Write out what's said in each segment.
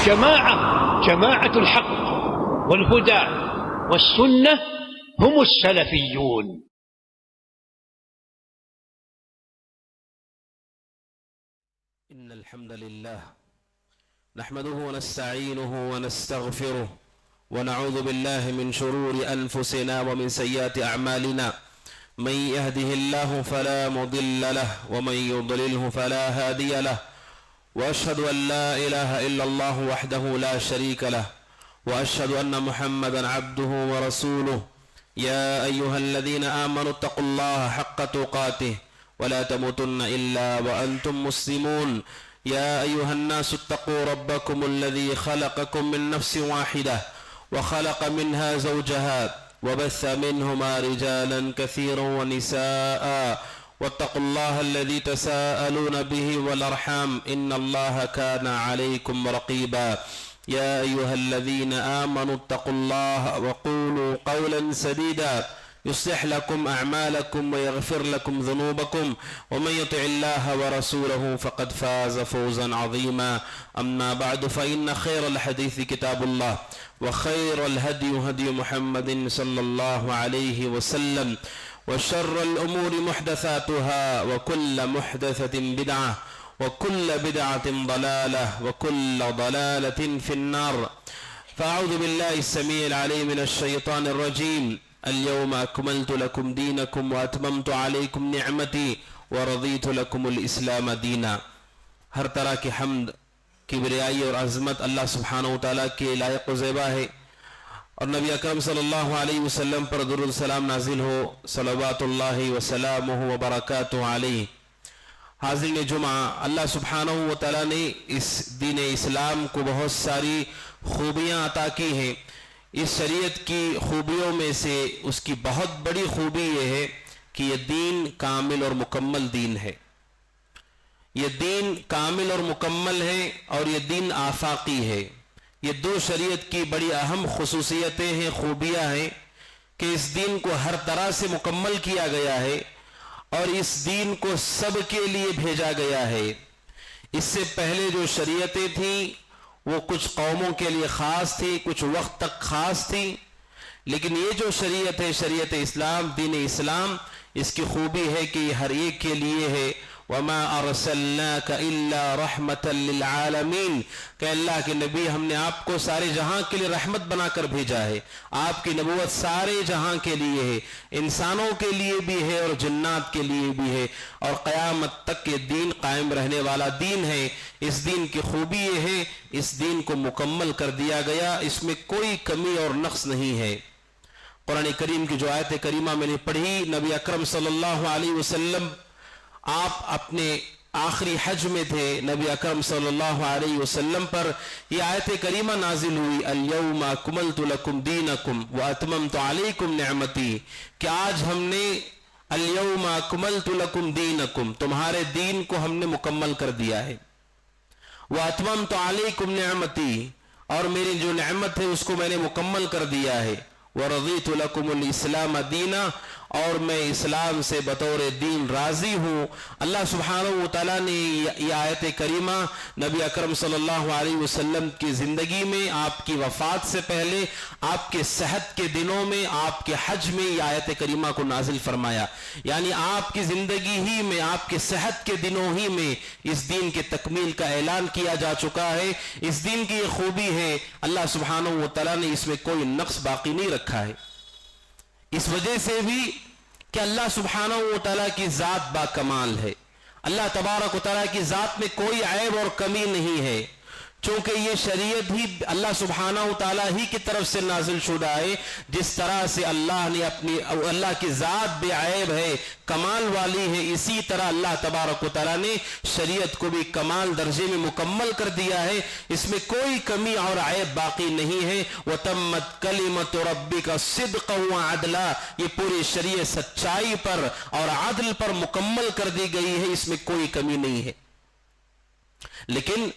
جماعة الحق والهدى والسنة هم السلفيون. إن الحمد لله نحمده ونستعينه ونستغفره ونعوذ بالله من شرور أنفسنا ومن سيئات أعمالنا. من يهده الله فلا مضل له ومن يضلله فلا هادي له، وأشهد أن لا إله إلا الله وحده لا شريك له، وأشهد أن محمدا عبده ورسوله. يا أيها الذين آمنوا اتقوا الله حق تقاته ولا تموتن إلا وأنتم مسلمون. يا أيها الناس اتقوا ربكم الذي خلقكم من نفس واحدة وخلق منها زوجها وبث منهما رجالا كثيرا ونساء، واتقوا الله الذي تساءلون به والأرحام إن الله كان عليكم رقيبا. يا أيها الذين آمنوا اتقوا الله وقولوا قولا سديدا يصلح لكم أعمالكم ويغفر لكم ذنوبكم، ومن يطع الله ورسوله فقد فاز فوزا عظيما. أما بعد، فإن خير الحديث كتاب الله، وخير الهدي هدي محمد صلى الله عليه وسلم، وشر الأمور محدثاتها، وكل محدثة بدعة، وكل بدعة ضلالة، وكل ضلالة في النار. فأعوذ بالله السميع العليم من الشيطان الرجيم. اليوم أكملت لكم دينكم وأتممت عليكم نعمتي ورضيت لكم الإسلام دینا. ہر طرح کی حمد، کبریائی اور عظمت اللہ سبحانہ وتعالیٰ کے لائق و زیبا ہے، اور نبی اکرم صلی اللہ علیہ وسلم پر درود السلام نازل ہو، صلوات اللہ وسلامہ وبرکاتہ علیہ. حاضرین جمعہ، اللہ سبحانہ وتعالیٰ نے اس دین اسلام کو بہت ساری خوبیاں عطا کی ہیں. اس شریعت کی خوبیوں میں سے اس کی بہت بڑی خوبی یہ ہے کہ یہ دین کامل اور مکمل دین ہے. یہ دین کامل اور مکمل ہے، اور یہ دین آفاقی ہے. یہ دو شریعت کی بڑی اہم خصوصیتیں ہیں، خوبیاں ہیں، کہ اس دین کو ہر طرح سے مکمل کیا گیا ہے، اور اس دین کو سب کے لیے بھیجا گیا ہے. اس سے پہلے جو شریعتیں تھیں وہ کچھ قوموں کے لیے خاص تھی، کچھ وقت تک خاص تھی، لیکن یہ جو شریعت ہے، شریعت اسلام، دین اسلام، اس کی خوبی ہے کہ یہ ہر ایک کے لیے ہے. وَمَا أَرْسَلْنَاكَ إِلَّا رَحْمَةً لِلْعَالَمِينَ، کہ اللہ کے نبی، ہم نے آپ کو سارے جہاں کے لیے رحمت بنا کر بھیجا ہے. آپ کی نبوت سارے جہاں کے لیے ہے، انسانوں کے لیے بھی ہے اور جنات کے لیے بھی ہے، اور قیامت تک یہ دین قائم رہنے والا دین ہے. اس دین کی خوبی یہ ہے، اس دین کو مکمل کر دیا گیا، اس میں کوئی کمی اور نقص نہیں ہے. قرآن کریم کی جو آیت کریمہ میں نے پڑھی، نبی اکرم صلی اللہ علیہ وسلم آپ اپنے آخری حج میں تھے. نبی اکرم صلی اللہ علیہ وسلم پر یہ آیت کریمہ نازل ہوئی، اليوم اکملت لکم دینکم واتممت علیکم نعمتی، کہ آج ہم نے اليوم اکملت لکم دینکم، تمہارے دین کو ہم نے مکمل کر دیا ہے، واتممت علیکم نعمتی، اور میری جو نعمت ہے اس کو میں نے مکمل کر دیا ہے، ورضیت لکم الاسلام دینا، اور میں اسلام سے بطور دین راضی ہوں. اللہ سبحانہ وتعالیٰ نے یہ آیت کریمہ نبی اکرم صلی اللہ علیہ وسلم کی زندگی میں، آپ کی وفات سے پہلے، آپ کے صحت کے دنوں میں، آپ کے حج میں یہ آیت کریمہ کو نازل فرمایا. یعنی آپ کی زندگی ہی میں، آپ کے صحت کے دنوں ہی میں اس دین کے تکمیل کا اعلان کیا جا چکا ہے. اس دین کی یہ خوبی ہے، اللہ سبحانہ وتعالیٰ نے اس میں کوئی نقص باقی نہیں رکھا ہے. اس وجہ سے بھی کہ اللہ سبحانہ وتعالیٰ کی ذات با کمال ہے، اللہ تبارک و تعالیٰ کی ذات میں کوئی عیب اور کمی نہیں ہے. چونکہ یہ شریعت ہی اللہ سبحانہ وتعالیٰ ہی کی طرف سے نازل شدہ ہے. جس طرح سے اللہ نے اللہ کی ذات بے عیب ہے، کمال والی ہے، اسی طرح اللہ تبارک و تعالیٰ نے شریعت کو بھی کمال درجے میں مکمل کر دیا ہے. اس میں کوئی کمی اور عیب باقی نہیں ہے. وَتَمَّتْ كَلِمَةُ رَبِّكَ صِدْقًا وَعَدْلًا، یہ پوری شریعت سچائی پر اور عدل پر مکمل کر دی گئی ہے، اس میں کوئی کمی نہیں ہے. لیکن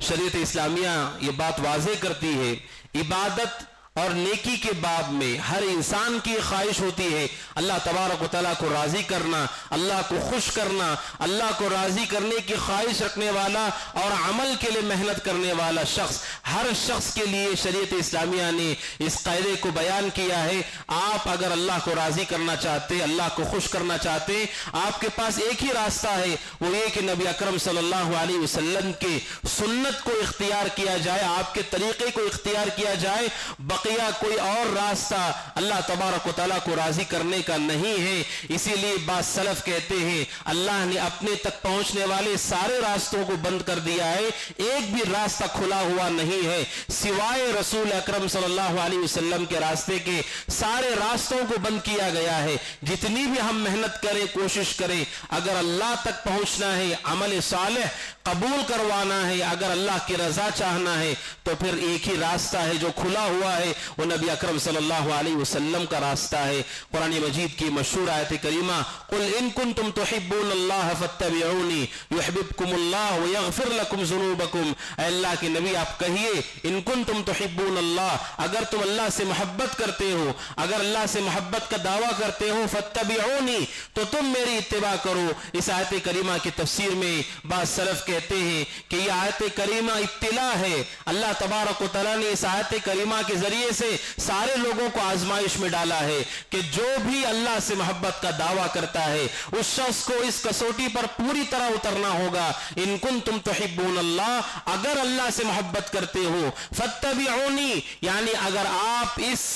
شریعت اسلامیہ یہ بات واضح کرتی ہے، عبادت اور نیکی کے باب میں ہر انسان کی خواہش ہوتی ہے اللہ تبارک و تعالیٰ کو راضی کرنا، اللہ کو خوش کرنا، اللہ کو راضی کرنے کی خواہش رکھنے والا اور عمل کے لیے محنت کرنے والا شخص، ہر شخص کے لیے شریعت اسلامیہ نے اس قاعدے کو بیان کیا ہے۔ آپ اگر اللہ کو راضی کرنا چاہتے، اللہ کو خوش کرنا چاہتے، آپ کے پاس ایک ہی راستہ ہے، وہ یہ کہ نبی اکرم صلی اللہ علیہ وسلم کے سنت کو اختیار کیا جائے، آپ کے طریقے کو اختیار کیا جائے۔ بقیہ کوئی اور راستہ اللہ تبارک و تعالیٰ کو راضی کرنے کا نہیں ہے۔ اسی لیے بعض سلف کہتے ہیں اللہ نے اپنے تک پہنچنے والے سارے راستوں کو بند کر دیا ہے، ایک بھی راستہ کھلا ہوا نہیں ہے سوائے رسول اکرم صلی اللہ علیہ وسلم کے راستے کے، سارے راستوں کو بند کیا گیا ہے۔ جتنی بھی ہم محنت کریں، کوشش کریں، اگر اللہ تک پہنچنا ہے، عمل صالح قبول کروانا ہے، اگر اللہ کی رضا چاہنا ہے، تو پھر ایک ہی راستہ ہے جو کھلا ہوا ہے، وہ نبی اکرم صلی اللہ علیہ وسلم کا راستہ ہے۔ قرآن مجید کی مشہور آیت کریمہ قل ان کنتم تحبون اللہ فاتبعونی یحببکم اللہ ویغفر لکم ذنوبکم، اے اللہ کے نبی آپ کہیے ان کنتم تحبون اللہ، اگر تم اللہ سے محبت کرتے ہو، اگر اللہ سے محبت کا دعویٰ کرتے ہو، فاتبعونی، تو تم میری اتباع کرو۔ اس آیت کریمہ کی تفسیر میں بعض سلف کہتے ہیں کہ یہ آیت کریمہ اطلاع ہے، اللہ تبارک و تعالیٰ نے اس آیت کریمہ کے ذریعے سے سارے لوگوں کو آزمائش میں ڈالا ہے کہ جو بھی اللہ سے محبت کا دعویٰ کرتا ہے اس شخص کو اس کسوٹی پر پوری طرح اترنا ہوگا۔ ان کنتم تحبون اللہ، اگر اللہ سے محبت کرتے ہو، فاتبعونی، یعنی اگر آپ اس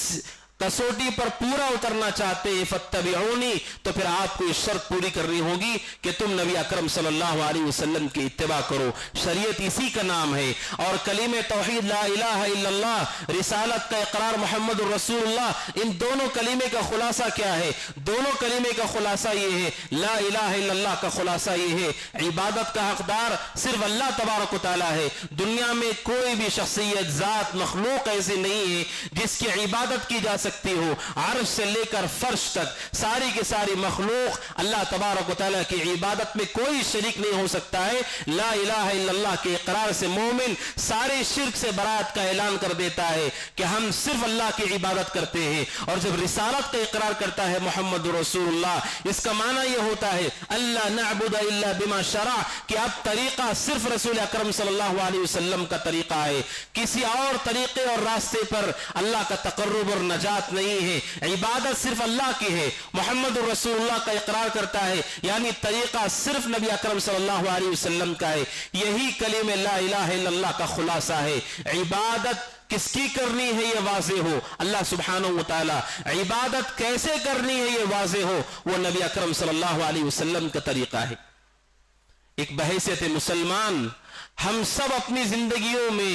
کسوٹی پر پورا اترنا چاہتے ہیں، فاتبعونی، تو پھر آپ کو یہ شرط پوری کرنی ہوگی کہ تم نبی اکرم صلی اللہ علیہ وسلم کی اتباع کرو۔ شریعت اسی کا نام ہے، اور کلمہ توحید لا الہ الا اللہ، رسالت کا اقرار محمد الرسول اللہ، ان دونوں کلمے کا خلاصہ کیا ہے؟ دونوں کلمے کا خلاصہ یہ ہے، لا الہ الا اللہ کا خلاصہ یہ ہے عبادت کا حقدار صرف اللہ تبارک و تعالیٰ ہے۔ دنیا میں کوئی بھی شخصیت، ذات، مخلوق ایسی نہیں ہے جس کی عبادت کی جا سکتی ہو۔ عرش سے لے کر فرش تک ساری کی ساری مخلوق اللہ تبارک و تعالیٰ کی عبادت میں کوئی شریک نہیں ہو سکتا ہے۔ لا الہ الا اللہ کے اقرار سے مومن سارے شرک سے برات کا اعلان کر دیتا ہے کہ ہم صرف اللہ کی عبادت کرتے ہیں۔ اور جب رسالت کا اقرار کرتا ہے محمد رسول اللہ، اس کا معنی یہ ہوتا ہے اللہ نعبد الا بما شرع، کہ اب طریقہ صرف رسول اکرم صلی اللہ علیہ وسلم کا طریقہ ہے، کسی اور طریقے اور راستے پر اللہ کا تقرب اور نجات نہیں ہے۔ عبادت صرف اللہ کی ہے، محمد الرسول اللہ کا اقرار کرتا ہے، یعنی طریقہ صرف نبی اکرم صلی اللہ علیہ وسلم کا ہے۔ یہی کلمہ لا الہ الا اللہ کا خلاصہ ہے۔ عبادت کس کی کرنی ہے یہ واضح ہو، اللہ سبحانہ و تعالی، عبادت کیسے کرنی ہے یہ واضح ہو، وہ نبی اکرم صلی اللہ علیہ وسلم کا طریقہ ہے۔ ایک بحیثیت مسلمان ہم سب اپنی زندگیوں میں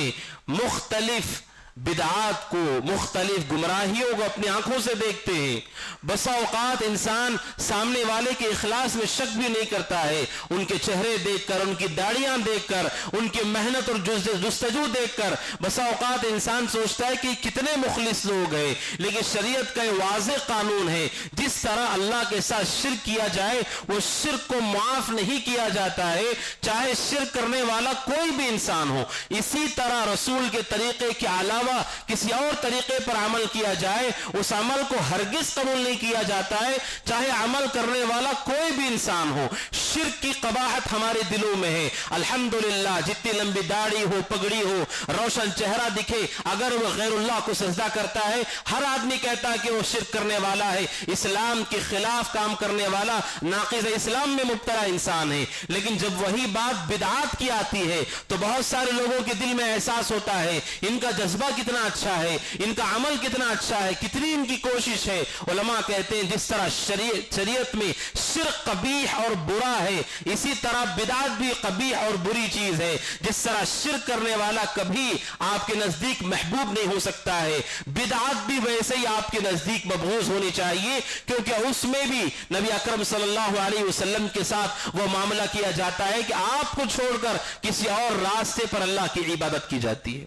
مختلف بدعات کو، مختلف گمراہیوں کو اپنی آنکھوں سے دیکھتے ہیں۔ بسا اوقات انسان سامنے والے کے اخلاص میں شک بھی نہیں کرتا ہے، ان کے چہرے دیکھ کر، ان کی داڑیاں دیکھ کر، ان کی محنت اور جستجو دیکھ کر بسا اوقات انسان سوچتا ہے کہ کتنے مخلص لوگ ہیں۔ لیکن شریعت کا یہ واضح قانون ہے، جس طرح اللہ کے ساتھ شرک کیا جائے وہ شرک کو معاف نہیں کیا جاتا ہے، چاہے شرک کرنے والا کوئی بھی انسان ہو۔ اسی طرح رسول کے طریقے کے علاوہ کسی اور طریقے پر عمل کیا جائے اس عمل کو ہرگز قبول نہیں کیا جاتا ہے، چاہے عمل کرنے والا کوئی بھی انسان ہو۔ شرک کی قباحت ہمارے دلوں میں ہے۔ الحمدللہ جتنی لمبی داڑھی ہو، پگڑی ہو، روشن چہرہ دکھے، اگر وہ غیر اللہ کو سجدہ کرتا ہے، ہر آدمی کہتا ہے کہ وہ شرک کرنے والا ہے، اسلام کے خلاف کام کرنے والا، ناقض اسلام میں مبتلا انسان ہے۔ لیکن جب وہی بات بدعات کی آتی ہے تو بہت سارے لوگوں کے دل میں احساس ہوتا ہے ان کا جذبہ کتنا اچھا ہے، ان کا عمل کتنا اچھا ہے، کتنی ان کی کوشش ہے۔ علماء کہتے ہیں جس طرح شریعت میں شرک قبیح اور برا ہے، اسی طرح بدعت بھی قبیح اور بری چیز ہے۔ جس طرح شرک کرنے والا کبھی آپ کے نزدیک محبوب نہیں ہو سکتا ہے، بدعت بھی ویسے ہی آپ کے نزدیک مبغوض ہونی چاہیے، کیونکہ اس میں بھی نبی اکرم صلی اللہ علیہ وسلم کے ساتھ وہ معاملہ کیا جاتا ہے کہ آپ کو چھوڑ کر کسی اور راستے پر اللہ کی عبادت کی جاتی ہے۔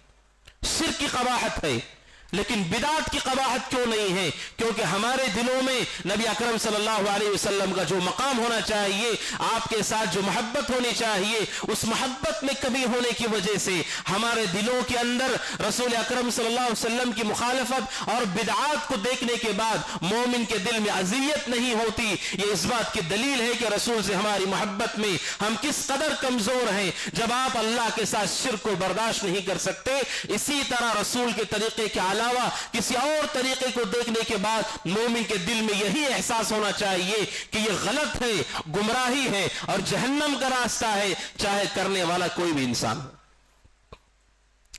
شرک کی قباحت ہے، لیکن بدعت کی قباحت کیوں نہیں ہے؟ کیونکہ ہمارے دلوں میں نبی اکرم صلی اللہ علیہ وسلم کا جو مقام ہونا چاہیے، آپ کے ساتھ جو محبت ہونی چاہیے، اس محبت میں کمی ہونے کی وجہ سے ہمارے دلوں کے اندر رسول اکرم صلی اللہ علیہ وسلم کی مخالفت اور بدعات کو دیکھنے کے بعد مومن کے دل میں اذیت نہیں ہوتی۔ یہ اس بات کی دلیل ہے کہ رسول سے ہماری محبت میں ہم کس قدر کمزور ہیں۔ جب آپ اللہ کے ساتھ شرک کو برداشت نہیں کر سکتے، اسی طرح رسول کے طریقے کے علاوہ کسی اور طریقے کو دیکھنے کے بعد مومن کے دل میں یہی احساس ہونا چاہیے کہ یہ غلط ہے، گمراہی ہے اور جہنم کا راستہ ہے، چاہے کرنے والا کوئی بھی انسان ہو۔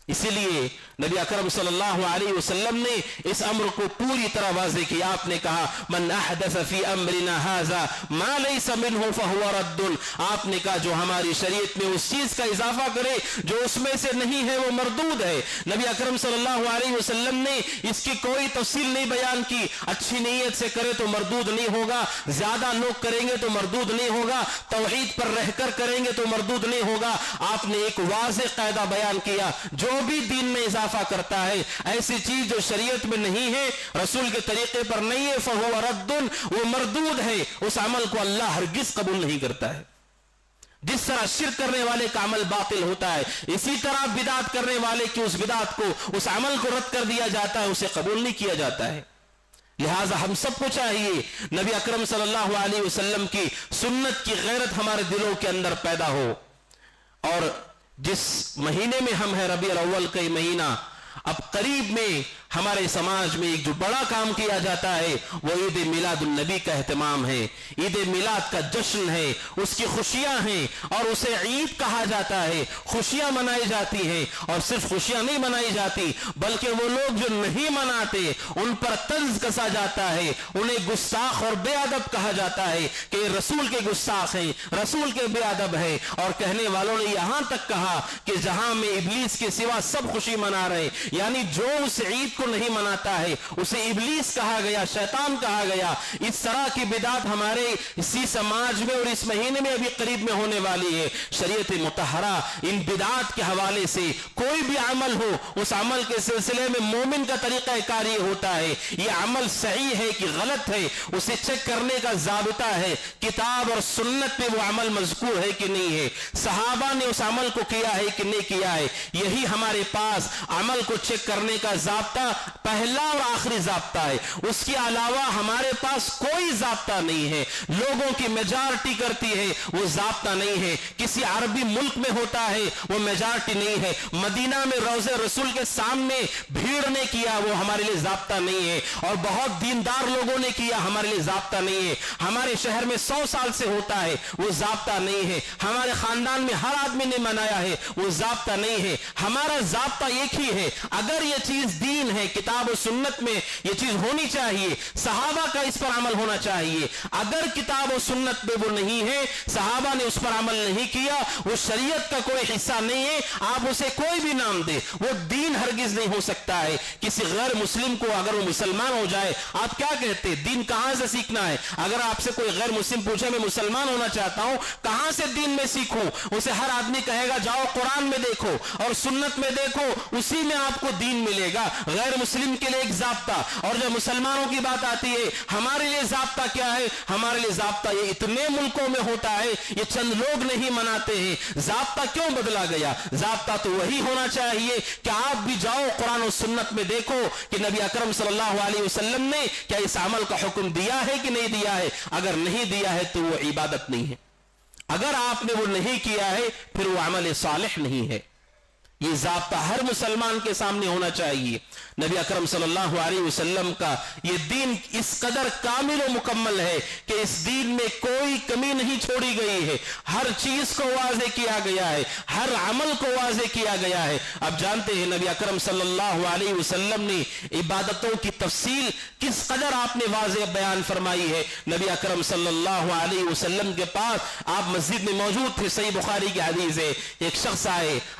اسی لیے نبی اکرم صلی اللہ علیہ وسلم نے اس امر کو پوری طرح واضح کیا۔ آپ نے کہا من احدث فی امرنا ھذا ما لیس منہ فہو رد۔ آپ نے کہا جو ہماری شریعت میں اس چیز کا اضافہ کرے جو اس میں سے نہیں ہے وہ مردود ہے۔ نبی اکرم صلی اللہ علیہ وسلم نے اس کی کوئی تفصیل نہیں بیان کی۔ اچھی نیت سے کرے تو مردود نہیں ہوگا، زیادہ لوگ کریں گے تو مردود نہیں ہوگا، توحید پر رہ کر کریں گے تو مردود نہیں ہوگا۔ آپ نے ایک واضح قاعدہ بیان کیا، جو بھی دین میں اضافہ کرتا ہے، ایسی چیز جو شریعت میں نہیں ہے، رسول کے طریقے پر نہیں ہے، فہو رد، وہ مردود ہے، اس عمل کو اللہ ہرگز قبول نہیں کرتا ہے۔ جس طرح شرک کرنے والے کا عمل باطل ہوتا ہے، اسی طرح بدعت کرنے والے کی اس بدعت کو، اس عمل کو رد کر دیا جاتا ہے، اسے قبول نہیں کیا جاتا ہے۔ لہٰذا ہم سب کو چاہیے نبی اکرم صلی اللہ علیہ وسلم کی سنت کی غیرت ہمارے دلوں کے اندر پیدا ہو۔ اور جس مہینے میں ہم ہیں، ربیع الاول کا مہینہ، اب قریب میں ہمارے سماج میں ایک جو بڑا کام کیا جاتا ہے وہ عید میلاد النبی کا اہتمام ہے۔ عید میلاد کا جشن ہے، اس کی خوشیاں ہیں اور اسے عید کہا جاتا ہے۔ خوشیاں منائی جاتی ہیں، اور صرف خوشیاں نہیں منائی جاتی بلکہ وہ لوگ جو نہیں مناتے ان پر طنز کسا جاتا ہے، انہیں گستاخ اور بے ادب کہا جاتا ہے کہ یہ رسول کے گستاخ ہیں، رسول کے بے ادب ہیں۔ اور کہنے والوں نے یہاں تک کہا کہ جہاں میں ابلیس کے سوا سب خوشی منا رہے، یعنی جو اس عید کو نہیں مناتا ہے اسے ابلیس کہا گیا، شیطان کہا گیا۔ اس طرح کی بدعت ہمارے اسی سماج میں اور اس مہینے میں ابھی قریب میں ہونے والی ہے۔ شریعت مطہرہ ان بدعات کے حوالے سے کوئی بھی عمل ہو، اس عمل کے سلسلے میں مومن کا طریقہ کار یہ ہوتا ہے یہ عمل صحیح ہے کہ غلط ہے، اسے چیک کرنے کا ضابطہ ہے، کتاب اور سنت میں وہ عمل مذکور ہے کہ نہیں ہے، صحابہ نے اس عمل کو کیا ہے کہ نہیں کیا ہے۔ یہی ہمارے پاس عمل کو چیک کرنے کا ضابطہ پہلا اور آخری ضابطہ ہے۔ اس کے علاوہ ہمارے پاس کوئی ضابطہ نہیں ہے۔ لوگوں کی میجارٹی کرتی ہے، وہ ضابطہ نہیں ہے۔ کسی عربی ملک میں ہوتا ہے، وہ میجارٹی نہیں ہے۔ مدینہ میں روضہ رسول کے سامنے بھیڑ نے کیا، وہ ہمارے لیے ضابطہ نہیں ہے۔ اور بہت دیندار لوگوں نے کیا، ہمارے لیے ضابطہ نہیں ہے۔ ہمارے شہر میں 100 سال سے ہوتا ہے، وہ ضابطہ نہیں ہے۔ ہمارے خاندان میں ہر آدمی نے منایا ہے، وہ ضابطہ نہیں ہے۔ ہمارا ضابطہ ایک ہی ہے، اگر یہ چیز دین ہے، کتاب و سنت میں یہ چیز ہونی چاہیے، صحابہ کا اس پر عمل ہونا چاہیے۔ اگر کتاب و سنت میں وہ نہیں ہے، صحابہ نے اس پر عمل نہیں کیا، وہ شریعت کا کوئی حصہ نہیں ہے، آپ اسے کوئی بھی نام دے، وہ دین ہرگز نہیں ہو سکتا ہے۔ کسی غیر مسلم کو اگر وہ مسلمان ہو جائے، آپ کیا کہتے؟ دین کہاں سے سیکھنا ہے؟ اگر آپ سے کوئی غیر مسلم پوچھے میں مسلمان ہونا چاہتا ہوں، کہاں سے دین میں سیکھوں؟ اسے ہر آدمی کہے گا جاؤ قرآن میں دیکھو اور سنت میں دیکھو، اسی میں آپ کو دین ملے گا۔ غیر مسلم کے لیے ایک ضابطہ، اور جب مسلمانوں کی بات آتی ہے ہمارے لیے ضابطہ کیا ہے؟ ہمارے لیے ضابطہ یہ اتنے ملکوں میں ہوتا ہے، یہ چند لوگ نہیں مناتے ہیں۔ ضابطہ کیوں بدلا گیا؟ ضابطہ تو وہی ہونا چاہیے کہ آپ بھی جاؤ قرآن و سنت میں دیکھو کہ نبی اکرم صلی اللہ علیہ وسلم نے کیا اس عمل کا حکم دیا ہے کہ نہیں دیا ہے۔ اگر نہیں دیا ہے تو وہ عبادت نہیں ہے، اگر آپ نے وہ نہیں کیا ہے پھر وہ عمل صالح نہیں ہے۔ یہ ضابطہ ہر مسلمان کے سامنے ہونا چاہیے۔ نبی اکرم صلی اللہ علیہ وسلم کا یہ دین اس قدر کامل و مکمل ہے کہ اس دین میں کوئی کمی نہیں چھوڑی گئی ہے، ہر چیز کو واضح کیا گیا ہے، ہر عمل کو واضح کیا گیا ہے۔ اب جانتے ہیں نبی اکرم صلی اللہ علیہ وسلم نے عبادتوں کی تفصیل کس قدر آپ نے واضح بیان فرمائی ہے۔ نبی اکرم صلی اللہ علیہ وسلم کے پاس آپ مسجد میں موجود تھے، صحیح بخاری کی حدیث ہے، ایک شخص آئے،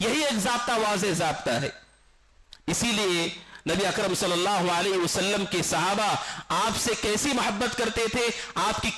یہی ایک ضابطہ واضح ضابطہ ہے. اسی لیے نبی اکرم صلی اللہ علیہ وسلم کے صحابہ آپ سے کیسی محبت کرتے تھے, آپ کی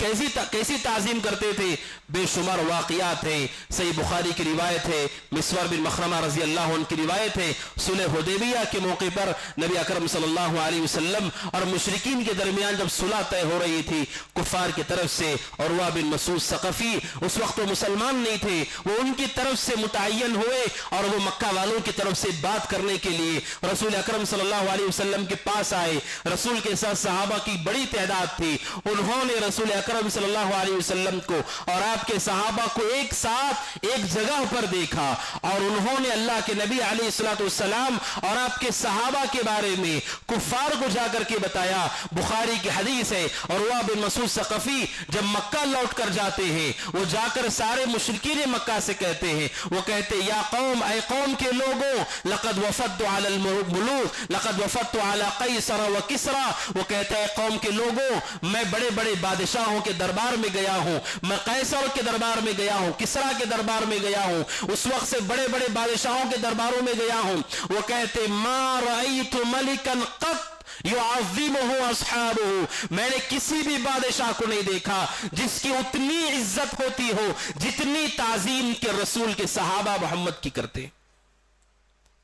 کیسی تعظیم کرتے تھے. بے شمار واقعات ہیں. صحیح بخاری کی روایت ہے, مسور بن مخرمہ رضی اللہ عنہ کی روایت ہے, صلح حدیبیہ کے موقع پر نبی اکرم صلی اللہ علیہ وسلم اور مشرکین کے درمیان جب صلح طے ہو رہی تھی کفار کی طرف سے, عروہ بن مسعود ثقفی اس وقت وہ مسلمان نہیں تھے, وہ ان کی طرف سے متعین ہوئے اور وہ مکہ والوں کی طرف سے بات کرنے کے لیے رسول اکرم صلی اللہ علیہ وسلم کے پاس آئے. رسول کے ساتھ صحابہ کی بڑی تعداد تھی. انہوں نے رسول اکرم صلی اللہ علیہ وسلم کو اور آپ کے صحابہ کو ایک ساتھ ایک جگہ پر دیکھا اور انہوں نے اللہ کے نبی علیہ الصلوۃ والسلام اور آپ کے صحابہ کے بارے میں کفار کو جا کر کے بتایا. بخاری کی حدیث ہے, عروہ بن مسعود ثقفی جب مکہ لوٹ کر جاتے ہیں وہ جا کر سارے مشرکین مکہ سے کہتے ہیں, وہ کہتے یا قوم, اے قوم کے لوگوں, لقد وفدت علی الملوک لقد وفدت علی قیصر و کسرا, وہ کہتے ہیں قوم کے لوگوں میں بڑے بڑے بادشاہوں کے دربار میں گیا ہوں, میں قیصر کے دربار میں گیا ہوں, کسرا کے دربار میں گیا ہوں, اس وقت سے بڑے بڑے بادشاہوں کے درباروں میں گیا ہوں. وہ کہتے ما رأیت ملکا قط یعظمہ اصحابہ, میں نے کسی بھی بادشاہ کو نہیں دیکھا جس کی اتنی عزت ہوتی ہو جتنی تعظیم کے رسول کے صحابہ محمد کی کرتے.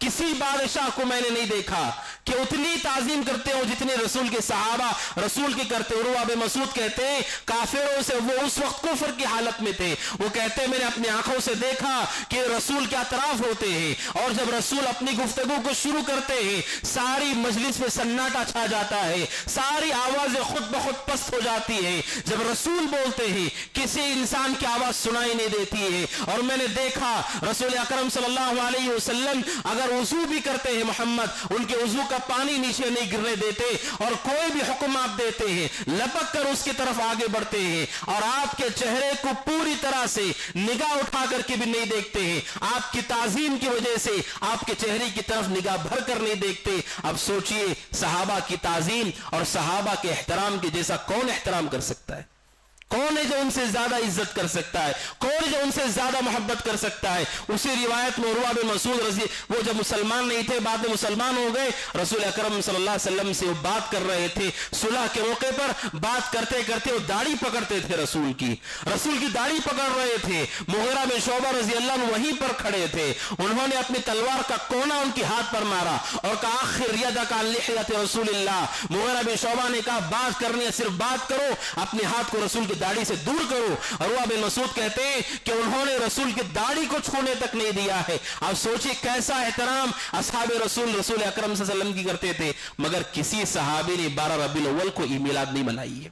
کسی بادشاہ کو میں نے نہیں دیکھا کہ اتنی تعظیم کرتے ہو جتنے رسول کے صحابہ رسول کی کرتے. عروہ بن مسعود کہتے ہیں کافروں سے وہ اس وقت کفر کی حالت میں تھے, وہ کہتے ہیں میں نے اپنی آنکھوں سے دیکھا کہ رسول کے اطراف ہوتے ہیں اور جب رسول اپنی گفتگو کو شروع کرتے ہیں ساری مجلس میں سناٹا چھا جاتا ہے, ساری آوازیں خود بخود پست ہو جاتی ہیں. جب رسول بولتے ہیں کسی انسان کی آواز سنائی نہیں دیتی ہے. اور میں نے دیکھا رسول اکرم صلی اللہ علیہ وسلم اگر وضو بھی کرتے ہیں محمد ان کے وضو کا پانی نیچے نہیں گرنے دیتے اور کوئی بھی حکم آپ دیتے ہیں لپک کر اس کی طرف آگے بڑھتے ہیں اور آپ کے چہرے کو پوری طرح سے نگاہ اٹھا کر کے بھی نہیں دیکھتے ہیں. آپ کی تعظیم کی وجہ سے آپ کے چہرے کی طرف نگاہ بھر کر نہیں دیکھتے. اب سوچئے صحابہ کی تعظیم اور صحابہ کے احترام کے جیسا کون احترام کر سکتا ہے؟ کون ہے جو ان سے زیادہ عزت کر سکتا ہے؟ کون ہے جو ان سے زیادہ محبت کر سکتا ہے؟ اسی روایت میں عروہ بن مسعود رضی وہ جب مسلمان نہیں تھے بعد میں مسلمان ہو گئے, رسول اکرم صلی اللہ علیہ وسلم سے وہ بات کر رہے تھے صلح کے موقع پر, بات کرتے کرتے وہ داڑھی پکڑتے تھے رسول کی داڑھی پکڑ رہے تھے. مغیرہ بن شعبہ رضی اللہ عنہ وہیں پر کھڑے تھے, انہوں نے اپنی تلوار کا کونا ان کے ہاتھ پر مارا اور کہا آخر یدک عن لحیۃ رسول اللہ. مغیرہ بن شعبہ نے کہا بات کرنی ہے صرف بات کرو, اپنے ہاتھ کو رسول کی داڑھی سے دور کرو. عروہ بن مسعود کہتے ہیں کہ انہوں نے رسول کی داڑھی کو چھونے تک نہیں دیا ہے. اب سوچئے کیسا احترام اصحاب رسول اکرم صلی اللہ علیہ وسلم کی کرتے تھے. مگر کسی صحابی نے 12 ربیع الاول کو عید میلاد نہیں منائی ہے,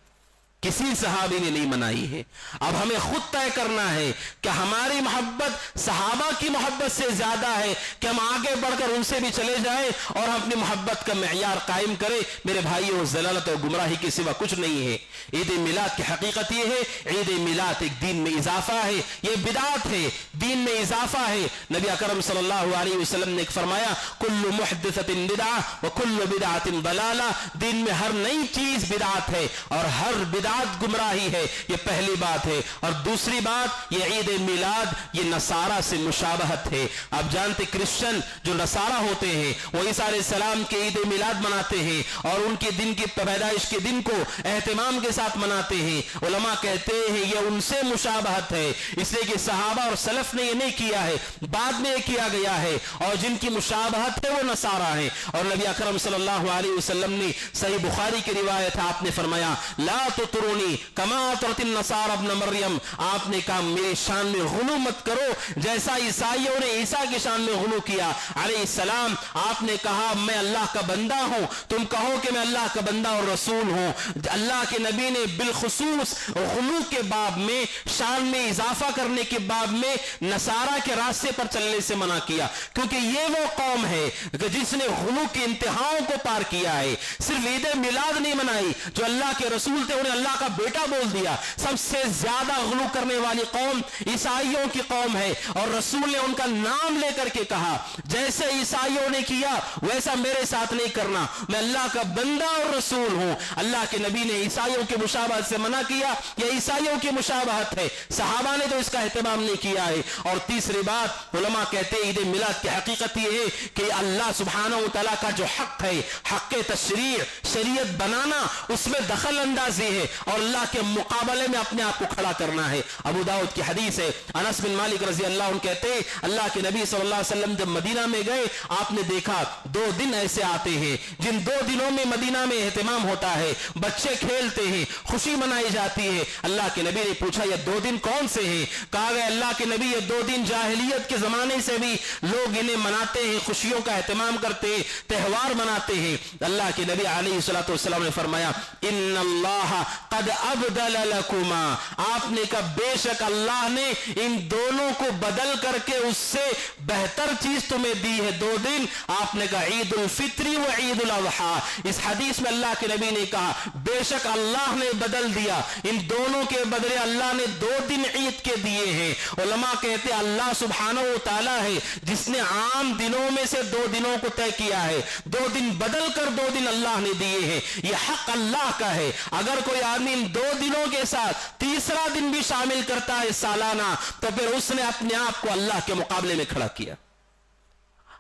کسی صحابی نے نہیں منائی ہے. اب ہمیں خود طے کرنا ہے کہ ہماری محبت صحابہ کی محبت سے زیادہ ہے کہ ہم آگے بڑھ کر ان سے بھی چلے جائیں اور ہم اپنی محبت کا معیار قائم کریں. میرے بھائیوں, ضلالت اور گمراہی کے سوا کچھ نہیں ہے. عید میلاد کی حقیقت یہ ہے عید میلاد ایک دین میں اضافہ ہے, یہ بدعت ہے, دین میں اضافہ ہے. نبی اکرم صلی اللہ علیہ وسلم نے فرمایا کل محدثۃ بدعہ وکل بدعۃ ضلالہ, دین میں ہر نئی چیز بدعت ہے اور ہر بدعت گمراہی ہے. یہ پہلی بات ہے. اور دوسری بات یہ عید میلاد یہ نصارہ سے مشابہت ہے. آپ جانتے کرسچن جو نصارہ ہوتے ہیں وہ عیسیٰ علیہ السلام کے عید میلاد مناتے ہیں اور ان کے دن کی پیدائش کے دن کو اہتمام کے ساتھ مناتے ہیں. علماء کہتے ہیں یہ ان سے مشابہت ہے, اس لیے کہ صحابہ اور سلف نے یہ نہیں کیا ہے, بعد میں یہ کیا گیا ہے, اور جن کی مشابہت ہے وہ نصارہ ہیں. اور نبی اکرم صلی اللہ علیہ وسلم نے صحیح بخاری کی روایت ہے, آپ نے فرمایا لا تطرونی کما اطرت النصارى ابن مریم, آپ نے کہا میری شان میں غلو مت کرو جیسا عیسائیوں نے عیسیٰ کی شان میں غلو کیا علیہ السلام. آپ نے کہا میں اللہ کا بندہ ہوں, تم کہو کہ میں اللہ کا بندہ اور رسول ہوں. اللہ کے نبی نے بالخصوص غلو کے باب میں, شان میں اضافہ کرنے کے باب میں نصارہ کے راستے پر چلنے سے منع کیا, کیونکہ یہ وہ قوم ہے کہ جس نے غلو کی انتہاؤں کو پار کیا ہے. صرف عید میلاد نہیں منائی, جو اللہ کے رسول تھے انہیں اللہ اللہ کا بیٹا بول دیا. سب سے زیادہ غلو کرنے والی قوم عیسائیوں کی قوم ہے, اور رسول نے ان کا نام لے کر کے کہا جیسے عیسائیوں نے کیا ویسا میرے ساتھ نہیں کرنا, میں اللہ کا بندہ اور رسول ہوں. اللہ کے نبی نے عیسائیوں کی مشابہت سے منع کیا, یہ عیسائیوں کی مشابہت ہے, صحابہ نے تو اس کا اہتمام نہیں کیا ہے. اور تیسری بات, علماء کہتے ہیں عید میلاد کی حقیقت یہ ہے کہ اللہ سبحانہ و تعالیٰ کا جو حق ہے, حق تشریع, شریعت بنانا, اس میں دخل اندازی ہے اور اللہ کے مقابلے میں اپنے آپ کو کھڑا کرنا ہے. ابو داؤد کی حدیث ہے, انس بن مالک رضی اللہ عنہ کہتے ہیں اللہ کے نبی صلی اللہ علیہ وسلم جب مدینہ میں گئے, آپ نے دیکھا 2 دن ایسے آتے ہیں جن 2 دنوں میں مدینہ میں اہتمام ہوتا ہے, بچے کھیلتے ہیں, خوشی منائی جاتی ہے. اللہ کے نبی نے پوچھا یہ 2 دن کون سے ہیں؟ کہا گیا اللہ کے نبی یہ 2 دن جاہلیت کے زمانے سے بھی لوگ انہیں مناتے ہیں, خوشیوں کا اہتمام کرتے ہیں, تہوار مناتے ہیں. اللہ کے نبی علیہ الصلوۃ والسلام نے فرمایا ان اللہ قد ابدل لکما, آپ نے کہا بے شک اللہ نے ان دونوں کو بدل کر کے اس سے بہتر چیز تمہیں دی ہے. 2 دن آپ نے کہا عید الفطر و عید الاضحیٰ. اس حدیث میں اللہ کے نبی نے کہا بے شک اللہ نے بدل دیا, ان دونوں کے بدلے اللہ نے 2 دن عید کے دیے ہیں. علماء کہتے ہیں اللہ سبحانہ و تعالیٰ ہے جس نے عام دنوں میں سے 2 دنوں کو طے کیا ہے, 2 دن بدل کر 2 دن اللہ نے دیے ہیں. یہ حق اللہ کا ہے. اگر کوئی آدمی ان 2 دنوں کے ساتھ تیسرا دن بھی شامل کرتا ہے سالانہ, تو پھر اس نے اپنے آپ کو اللہ کے مقابلے میں کھڑا کیا.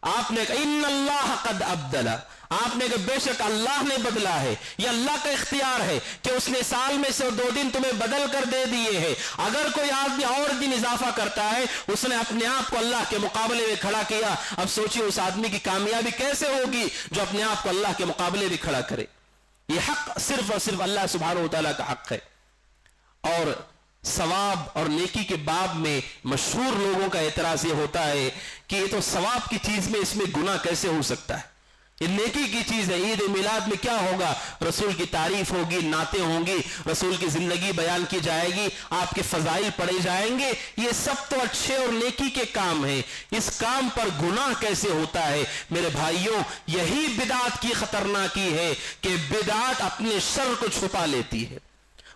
آپ نے کہا ان اللہ قد ابدلا, آپ نے کہا بے شک اللہ نے بدلا ہے. یہ اللہ کا اختیار ہے کہ اس نے سال میں سے 2 دن تمہیں بدل کر دے دیے ہیں. اگر کوئی آدمی اور دن اضافہ کرتا ہے اس نے اپنے آپ کو اللہ کے مقابلے میں کھڑا کیا. اب سوچئے اس آدمی کی کامیابی کیسے ہوگی جو اپنے آپ کو اللہ کے مقابلے میں کھڑا کرے. یہ حق صرف اور صرف اللہ سبحانہ و تعالیٰ کا حق ہے. اور ثواب اور نیکی کے باب میں مشہور لوگوں کا اعتراض یہ ہوتا ہے کہ یہ تو ثواب کی چیز میں اس میں گناہ کیسے ہو سکتا ہے, یہ نیکی کی چیز ہے. عید میلاد میں کیا ہوگا, رسول کی تعریف ہوگی, نعتیں ہوں گی, رسول کی زندگی بیان کی جائے گی, آپ کے فضائل پڑھے جائیں گے, یہ سب تو اچھے اور نیکی کے کام ہیں. اس کام پر گناہ کیسے ہوتا ہے؟ میرے بھائیوں, یہی بدعت کی خطرناکی ہے کہ بدعت اپنے شر کو چھپا لیتی ہے.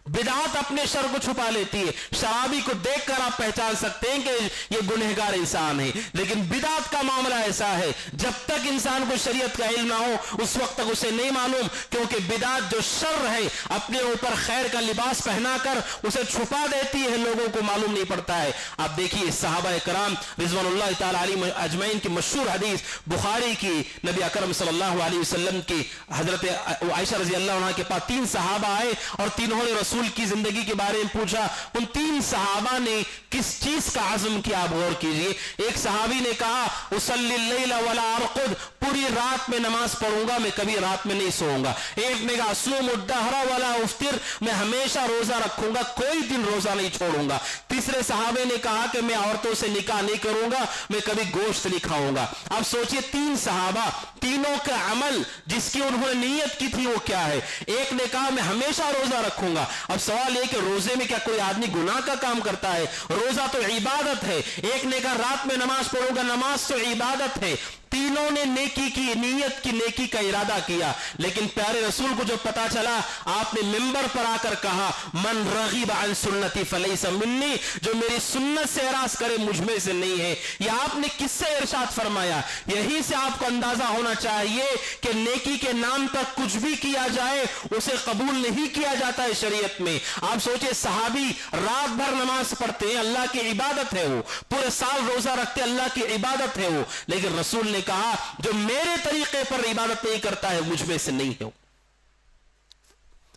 بدعت اپنے شر کو چھپا لیتی ہے. شرابی کو دیکھ کر آپ پہچان سکتے ہیں کہ یہ گنہگار انسان ہے, لیکن بدعت کا معاملہ ایسا ہے جب تک انسان کو شریعت کا علم نہ ہو اس وقت تک اسے نہیں معلوم, کیونکہ بدعت جو شر ہے اپنے اوپر خیر کا لباس پہنا کر اسے چھپا دیتی ہے, لوگوں کو معلوم نہیں پڑتا ہے. آپ دیکھیے صحابہ کرام رضوان اللہ تعالی علیہم اجمعین کی مشہور حدیث بخاری کی, نبی اکرم صلی اللہ علیہ وسلم کی حضرت عائشہ رضی اللہ عنہ کے پاس 3 صحابہ آئے اور تینوں نے رسول کی زندگی کے بارے میں پوچھا. ان 3 صحابہ نے کس چیز کا عزم کیا آپ غور کیجئے. ایک صحابی نے کہا اصلی اللیل ولا ارقد, پوری رات میں نماز پڑھوں گا, میں کبھی رات میں نہیں سوؤں گا. ایک نے کہا اصوم الدہر ولا افطر, میں ہمیشہ روزہ رکھوں گا, کوئی دن روزہ نہیں چھوڑوں گا. تیسرے صحابے نے کہا کہ میں عورتوں سے نکاح نہیں کروں گا, میں کبھی گوشت نہیں کھاؤں گا. اب سوچئے 3 صحابہ, تینوں کا عمل جس کی انہوں نے نیت کی تھی وہ کیا ہے. ایک نے کہا میں ہمیشہ روزہ رکھوں گا. اب سوال یہ کہ روزے میں کیا کوئی آدمی گناہ کا کام کرتا ہے؟ روزہ تو عبادت ہے. ایک نے کہا رات میں نماز پڑھوں گا, نماز تو عبادت ہے. تینوں نے نیکی کی, نیت کی, نیکی کا ارادہ کیا. لیکن پیارے رسول کو جو پتا چلا, آپ نے منبر پر آ کر کہا من رغب عن سنتی فلیس منی, جو میری سنت سے اعراض کرے مجھ میں سے نہیں ہے. یہ آپ نے کس سے ارشاد فرمایا؟ یہی سے آپ کو اندازہ ہونا چاہیے کہ نیکی کے نام پر کچھ بھی کیا جائے اسے قبول نہیں کیا جاتا ہے شریعت میں. آپ سوچیں صحابی رات بھر نماز پڑھتے ہیں, اللہ کی عبادت ہے وہ, پورے سال روزہ رکھتے, اللہ کی عبادت ہے وہ, لیکن رسول نے کہا جو میرے طریقے پر عبادت نہیں کرتا ہے مجھ میں سے نہیں ہے.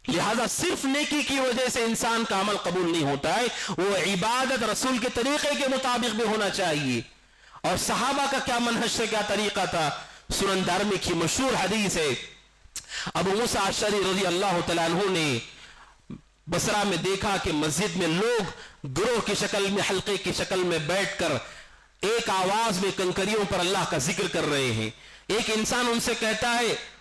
لہذا صرف نیکی کی وجہ سے انسان کا عمل قبول نہیں ہوتا ہے, وہ عبادت رسول کے طریقے کے مطابق بھی ہونا چاہیے. اور صحابہ کا کیا منہج سے کیا طریقہ تھا؟ سنن دارمی کی مشہور حدیث ہے, ابو موسیٰ اشعری رضی اللہ تعالیٰ عنہ نے بصرہ میں دیکھا کہ مسجد میں لوگ گروہ کی شکل میں, حلقے کی شکل میں بیٹھ کر ایک آواز میں کنکریوں پر اللہ کا ذکر کر رہے ہیں. ایک انسان ان سے کہتا ہے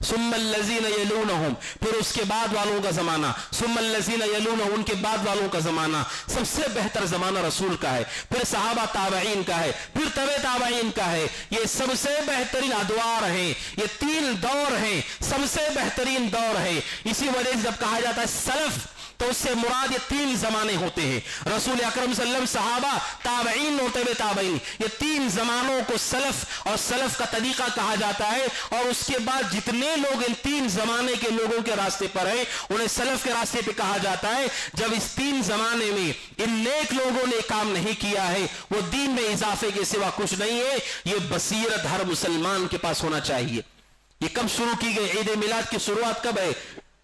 ثم الذین یلونہم، پھر اس کے بعد والوں کا زمانہ، ثم الذین یلونہم، ان کے بعد والوں کا زمانہ. سب سے بہتر زمانہ رسول کا ہے، پھر صحابہ تابعین کا ہے، پھر تبع تابعین کا ہے. یہ سب سے بہترین ادوار ہیں، یہ 3 دور ہیں، سب سے بہترین دور ہے. اسی وجہ سے جب کہا جاتا ہے سلف تو اس سے مراد یہ 3 زمانے ہوتے ہیں. رسول اکرم صلی اللہ علیہ وسلم، صحابہ، تابعین اور تبع تابعین، یہ 3 زمانوں کو سلف اور سلف کا طریقہ کہا جاتا ہے. اور اس کے بعد جتنے لوگ ان 3 زمانے کے لوگوں کے راستے پر ہیں انہیں سلف کے راستے پہ کہا جاتا ہے. جب اس 3 زمانے میں ان نیک لوگوں نے کام نہیں کیا ہے، وہ دین میں اضافے کے سوا کچھ نہیں ہے. یہ بصیرت ہر مسلمان کے پاس ہونا چاہیے. یہ کب شروع کی گئی؟ عید میلاد کی شروعات کب ہے؟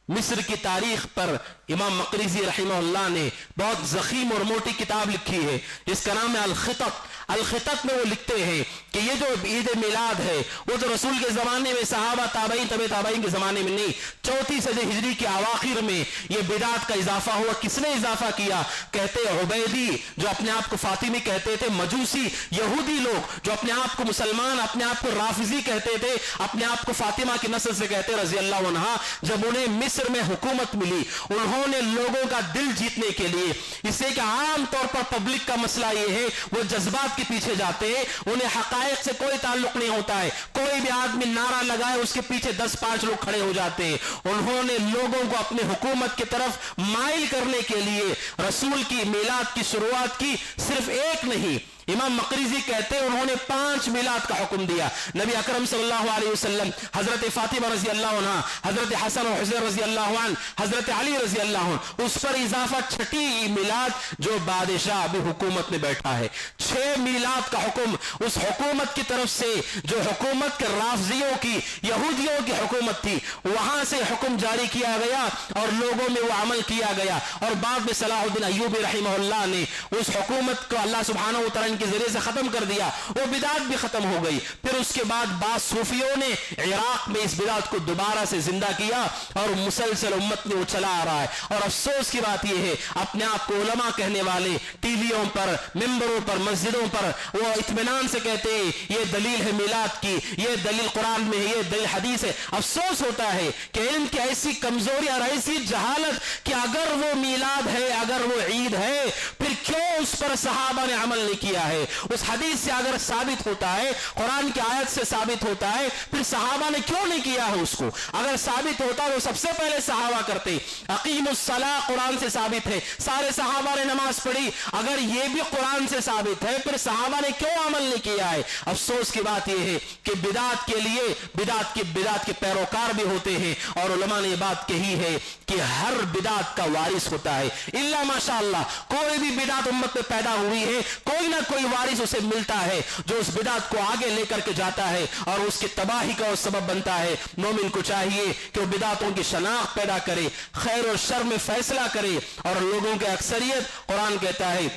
مصر کی تاریخ پر امام مقریزی رحمہ اللہ نے بہت ضخیم اور موٹی کتاب لکھی ہے جس کا نام ہے الخطط. الخطط میں وہ لکھتے ہیں کہ یہ جو عید میلاد ہے وہ تو رسول کے زمانے میں، صحابہ تابعین تبع تابعین کے زمانے میں نہیں، 34 صدی ہجری کے اواخر میں یہ بدعت کا اضافہ ہوا. کس نے اضافہ کیا؟ کہتے عبیدی جو اپنے آپ کو فاطمی کہتے تھے، مجوسی یہودی لوگ جو اپنے آپ کو مسلمان، اپنے آپ کو رافضی کہتے تھے، اپنے آپ کو فاطمہ کی نسل سے کہتے رضی اللہ عنہا. جب انہیں مصر میں حکومت ملی، انہوں نے لوگوں کا دل جیتنے کے لیے، اس سے کہ عام طور پر پبلک کا مسئلہ یہ ہے وہ جذبات کے پیچھے جاتے ہیں، انہیں حقائق سے کوئی تعلق نہیں ہوتا ہے. کوئی بھی آدمی نعرہ لگائے اس کے پیچھے 10-5 لوگ کھڑے ہو جاتے ہیں. انہوں نے لوگوں کو اپنے حکومت کی طرف مائل کرنے کے لیے رسول کی میلاد کی شروعات کی. صرف ایک نہیں، امام مقریزی کہتے ہیں انہوں نے 5 میلاد کا حکم دیا. نبی اکرم صلی اللہ علیہ وسلم، حضرت فاطمہ رضی اللہ عنہ، حضرت حسن و حسین رضی اللہ عنہ، حضرت علی رضی اللہ عنہ، اس پر اضافہ 6ٹی میلاد جو بادشاہ ابھی حکومت میں بیٹھا ہے. 6 میلاد کا حکم اس حکومت کی طرف سے جو حکومت کے رافضیوں کی، یہودیوں کی حکومت تھی، وہاں سے حکم جاری کیا گیا اور لوگوں میں وہ عمل کیا گیا. اور بعد میں صلاح الدین ایوبی رحمہ اللہ نے اس حکومت کو اللہ سبحانہ و تعالیٰ کے ذریعے سے ختم کر دیا، وہ بدعت بھی ختم ہو گئی. پھر اس کے بعد بعض صوفیوں نے عراق میں اس بدعت کو دوبارہ سے زندہ کیا اور مسلسل امت میں وہ چلا آ رہا ہے. اور افسوس کی بات یہ ہے اپنے آپ کو علماء کہنے والے ٹی ویوں پر، ممبروں پر، مسجدوں پر وہ اطمینان سے کہتے ہیں یہ دلیل ہے میلاد کی، یہ دلیل قرآن میں ہے، یہ دلیل حدیث ہے. افسوس ہوتا ہے کہ علم کی ایسی کمزوری اور ایسی جہالت کہ اگر وہ میلاد ہے، اگر وہ عید ہے، پھر کیوں اس پر صحابہ نے عمل نہیں کیا ہے؟ اس حدیث سے اگر ثابت ہوتا ہے، قرآن کی آیت سے ثابت ہوتا ہے، پھر صحابہ نے کیوں نہیں کیا ہے اس کو؟ اگر ثابت ہوتا تو سب سے پہلے صحابہ کرتے. اقیم الصلاۃ قرآن سے ثابت ہے، سارے صحابہ نے نماز پڑھی. اگر یہ بھی قرآن سے ثابت ہے پھر صحابہ نے کیوں عمل نہیں کیا ہے؟ افسوس کی بات یہ ہے کہ بدعت کے لیے بدعت کے پیروکار بھی ہوتے ہیں، اور علماء نے یہ بات کہی ہے کہ ہر بدعت کا وارث ہوتا ہے. الا ماشاءاللہ کوئی بھی بدعت امت میں پیدا ہوئی ہے، کوئی نہ کوئی وارث اسے ملتا ہے جو اس بدعت کو آگے لے کر کے جاتا ہے اور اس کی تباہی کا وہ سبب بنتا ہے. مومن کو چاہیے کہ وہ بدعتوں کی شناخت پیدا کرے، خیر اور شر میں فیصلہ کرے، اور لوگوں کے اکثریت، قرآن کہتا ہے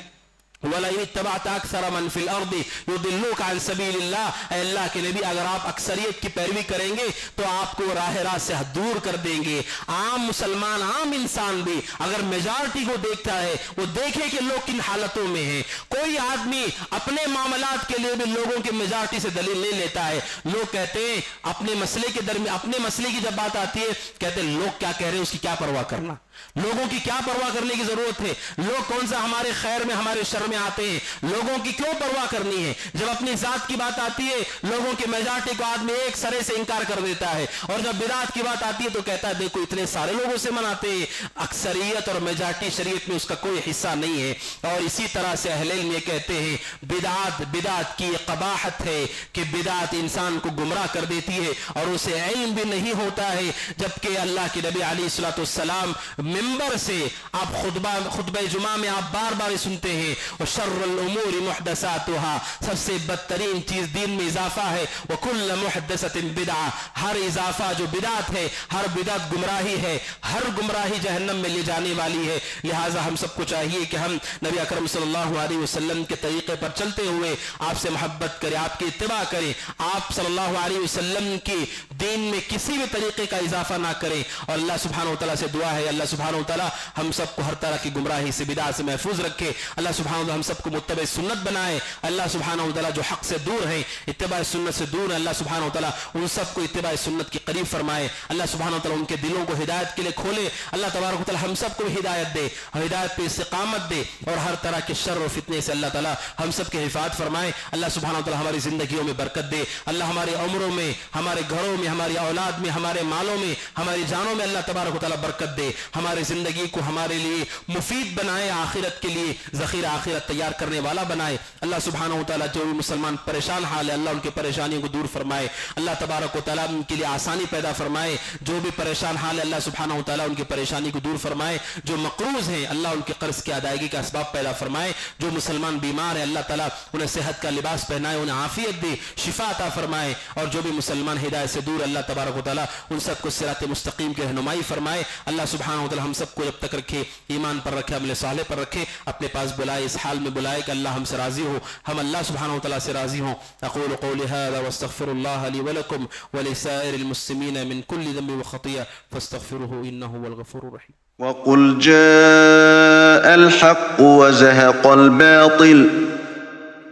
وَلَئِنِ اتَّبَعْتَ أَكْثَرَ مَنْ فِي الْأَرْضِ يُضِلُّوكَ عَنْ سَبِيلِ اللَّهِ. اے اللہ کے نبی اگر آپ اکثریت کی پیروی کریں گے تو آپ کو راہ راست سے دور کر دیں گے. عام مسلمان، عام انسان بھی اگر میجارٹی کو دیکھتا ہے وہ دیکھے کہ لوگ کن حالتوں میں ہیں. کوئی آدمی اپنے معاملات کے لیے بھی لوگوں کی میجارٹی سے دلیل نہیں لیتا ہے. لوگ کہتے ہیں اپنے مسئلے کے درمیان، اپنے مسئلے کی جب بات آتی ہے کہتے ہیں لوگ کیا کہہ رہے ہیں اس کی کیا پرواہ کرنا، لوگوں کی کیا پرواہ کرنے کی ضرورت ہے؟ لوگ کون سا ہمارے خیر میں ہمارے شر میں آتے ہیں، لوگوں کی کیوں پرواہ کرنی ہے؟ جب اپنی ذات کی بات آتی ہے لوگوں کی میجارٹی کو آدمی ایک سرے سے انکار کر دیتا ہے، اور جب بدعت کی بات آتی ہے تو کہتا ہے دیکھو اتنے سارے لوگوں سے مناتے ہیں. اکثریت اور میجارٹی شریعت میں اس کا کوئی حصہ نہیں ہے. اور اسی طرح سے اہل علم یہ کہتے ہیں بدعت کی قباحت ہے کہ بدعت انسان کو گمراہ کر دیتی ہے اور اسے علم بھی نہیں ہوتا ہے. جبکہ اللہ کے نبی علیہ الصلوۃ والسلام ممبر سے آپ خطبہ جمعہ میں آپ بار بار سنتے ہیں وَشَرُّ الْأُمُورِ مُحْدَثَاتُهَا، سب سے بدترین چیز دین میں اضافہ ہے. وَكُلَّ مُحْدَثَةٍ بِدْعَةٍ، ہر اضافہ جو بدعت ہے، ہر بدعت گمراہی ہے، ہر گمراہی جہنم میں لے جانے والی ہے. لہٰذا ہم سب کو چاہیے کہ ہم نبی اکرم صلی اللہ علیہ وسلم کے طریقے پر چلتے ہوئے آپ سے محبت کریں، آپ کی اتباع کریں، آپ صلی اللہ علیہ وسلم کی دین میں کسی بھی طریقے کا اضافہ نہ کریں. اور اللہ سبحانہ و تعالیٰ سے دعا ہے اللہ سبحانہ وتعالی ہم سب کو ہر طرح کی گمراہی سے بدعت سے محفوظ رکھے. اللہ سبحانہ وتعالی ہم سب کو متبع سنت بنائے. اللہ سبحانہ وتعالی جو حق سے دور ہیں, اتباع سنت سے دور ہیں, اللہ سبحانہ وتعالی ان سب کو اتباع سنت کی قریب فرمائے. اللہ سبحانہ وتعالی ان کے دلوں کو ہدایت کے لیے کھولے. اللہ تبارک و تعالی ہم سب کو بھی ہدایت دے, ہدایت پہ استقامت دے, اور ہر طرح کے شر و فتنے سے اللہ تعالی ہم سب کے حفاظت فرمائے. اللہ سبحانہ وتعالی ہماری زندگیوں میں برکت دے. اللہ ہماری عمروں میں, ہمارے گھروں میں, ہماری اولاد میں, ہمارے مالوں میں, ہماری جانوں میں اللہ تبارک و تعالی برکت دے. ہماری زندگی کو ہمارے لیے مفید بنائے, آخرت کے لیے ذخیرہ آخرت تیار کرنے والا بنائے. اللہ سبحانہ و تعالی جو بھی مسلمان پریشان حال ہے اللہ ان کی پریشانیوں کو دور فرمائے. اللہ تبارک و تعالی ان کے لیے آسانی پیدا فرمائے. جو بھی پریشان حال ہے اللہ سبحانہ و تعالی ان کی پریشانی کو دور فرمائے. جو مقروض ہیں اللہ ان کے قرض کی ادائیگی کا اسباب پیدا فرمائے. جو مسلمان بیمار ہیں اللہ تعالی انہیں صحت کا لباس پہنائے, انہیں عافیت دے, شفا عطا فرمائے. اور جو بھی مسلمان ہدایت سے دور اللہ تبارک و تعالی ان سب کو صراط مستقیم کی رہنمائی فرمائے. اللہ سبحانہ و تعالی ہم سب کو جب تک رکھے, ایمان پر رکھے, عمل صالح پر رکھے, اپنے پاس بلائے, اس حال میں بلائے کہ اللہ ہم سے راضی ہو, ہم اللہ سبحانہ و تعالی سے راضی ہوں. اقول قولی هذا واستغفر الله لي ولكم ولسائر المسلمين من كل ذنب وخطيئة فاستغفروه إنه هو الغفور الرحيم. وقل جاء الحق وزهق الباطل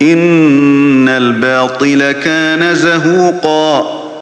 إن الباطل كان زهوقا